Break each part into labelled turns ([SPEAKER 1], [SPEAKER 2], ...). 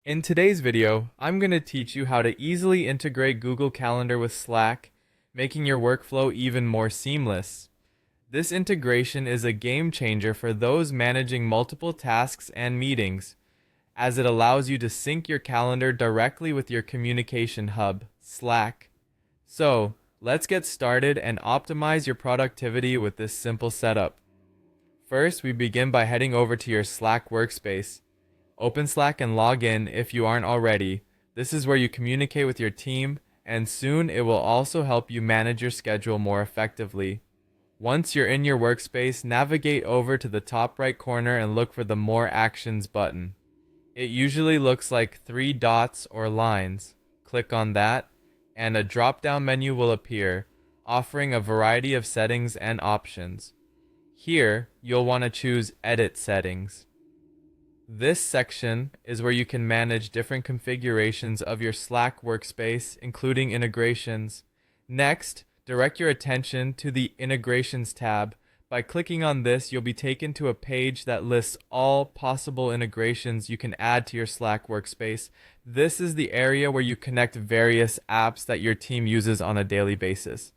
[SPEAKER 1] In today's video, I'm going to teach you how to easily integrate Google Calendar with Slack, making your workflow even more seamless. This integration is a game changer for those managing multiple tasks and meetings, as it allows you to sync your calendar directly with your communication hub, Slack. So, let's get started and optimize your productivity with this simple setup. First, we begin by heading over to your Slack workspace. Open Slack and log in if you aren't already. This is where you communicate with your team, and soon it will also help you manage your schedule more effectively. Once you're in your workspace, navigate over to the top right corner and look for the More Actions button. It usually looks like three dots or lines. Click on that, and a drop-down menu will appear, offering a variety of settings and options. Here, you'll want to choose Edit Settings. This section is where you can manage different configurations of your Slack workspace, including integrations. Next, direct your attention to the Integrations tab. By clicking on this, you'll be taken to a page that lists all possible integrations you can add to your Slack workspace. This is the area where you connect various apps that your team uses on a daily basis.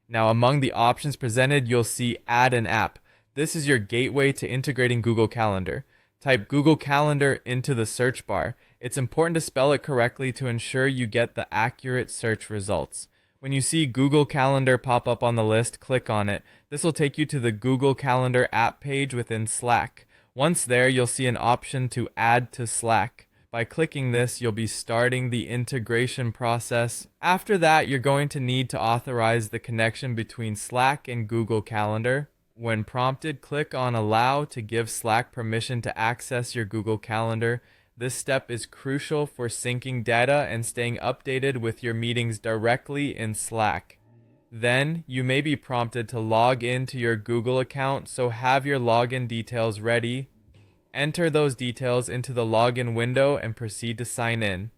[SPEAKER 1] Now, among the options presented, you'll see Add an App. This is your gateway to integrating Google Calendar. Type Google Calendar into the search bar. It's important to spell it correctly to ensure you get the accurate search results. When you see Google Calendar pop up on the list, click on it. This will take you to the Google Calendar app page within Slack. Once there, you'll see an option to add to Slack. By clicking this, you'll be starting the integration process. After that, you're going to need to authorize the connection between Slack and Google Calendar. When prompted, click on Allow to give Slack permission to access your Google Calendar. This step is crucial for syncing data and staying updated with your meetings directly in Slack. Then, you may be prompted to log into your Google account, so have your login details ready. Enter those details into the login window and proceed to sign in.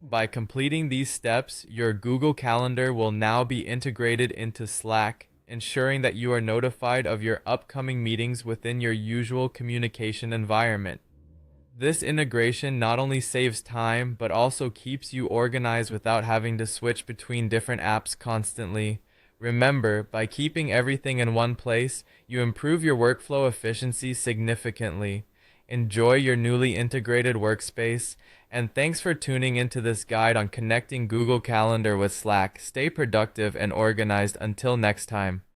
[SPEAKER 1] By completing these steps, your Google Calendar will now be integrated into Slack, ensuring that you are notified of your upcoming meetings within your usual communication environment. This integration not only saves time, but also keeps you organized without having to switch between different apps constantly. Remember, by keeping everything in one place, you improve your workflow efficiency significantly. Enjoy your newly integrated workspace, and thanks for tuning into this guide on connecting Google Calendar with Slack. Stay productive and organized until next time.